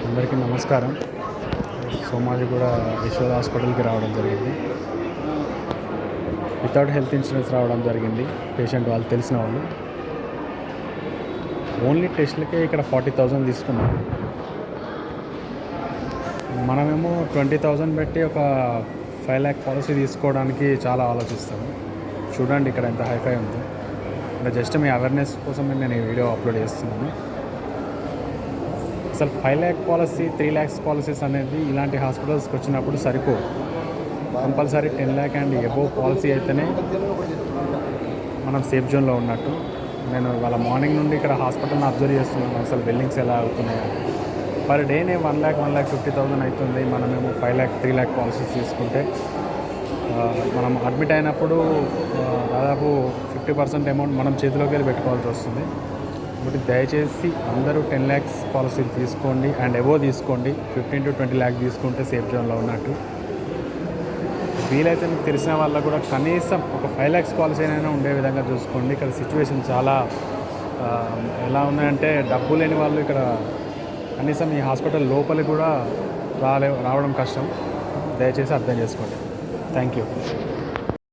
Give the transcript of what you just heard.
అందరికీ నమస్కారం. సోమాజిగూడ యశోద హాస్పిటల్కి రావడం జరిగింది. వితౌట్ హెల్త్ ఇన్సూరెన్స్ రావడం జరిగింది. పేషెంట్ వాళ్ళు తెలిసిన వాళ్ళు ఓన్లీ టెస్ట్లకే ఇక్కడ 40,000 తీసుకున్నారు. మనమేమో 20,000 పెట్టి ఒక 5 lakh పాలసీ తీసుకోవడానికి చాలా ఆలోచిస్తాము. చూడండి ఇక్కడ ఎంత హైఫై ఉందో. అంటే జస్ట్ మీ అవేర్నెస్ కోసమే నేను ఈ వీడియో అప్లోడ్ చేస్తున్నాను. అసలు 5 lakh పాలసీ, 3 lakhs పాలసీస్ అనేది ఇలాంటి హాస్పిటల్స్కి వచ్చినప్పుడు సరిపో. Compulsory 10 lakh and above policy అయితేనే మనం సేఫ్ జోన్లో ఉన్నట్టు. నేను వాళ్ళ మార్నింగ్ నుండి ఇక్కడ హాస్పిటల్ని అబ్జర్వ్ చేస్తున్నాను. అసలు బిల్డింగ్స్ ఎలా అవుతున్నాయో పర్ డేనే 1 lakh, 1,50,000 అవుతుంది. మనమేమో 5 lakh, 3 lakh పాలసీస్ తీసుకుంటే మనం అడ్మిట్ అయినప్పుడు దాదాపు 50% అమౌంట్ మనం చేతిలోకి వెళ్ళి పెట్టుకోవాల్సి వస్తుంది. కాబట్టి దయచేసి అందరూ 10 lakhs పాలసీలు తీసుకోండి అండ్ ఎబోవ్ తీసుకోండి. 15 to 20 lakh తీసుకుంటే సేఫ్ జోన్లో ఉన్నట్టు. వీలైతే మీకు తెలిసిన వాళ్ళకు కూడా కనీసం ఒక 5 lakhs పాలసీ అయినా ఉండే విధంగా చూసుకోండి. ఇక్కడ సిచ్యువేషన్ చాలా ఎలా ఉన్నాయంటే డబ్బు లేని వాళ్ళు ఇక్కడ కనీసం ఈ హాస్పిటల్ లోపలికి కూడా రావడం కష్టం. దయచేసి అర్థం చేసుకోండి. Thank you.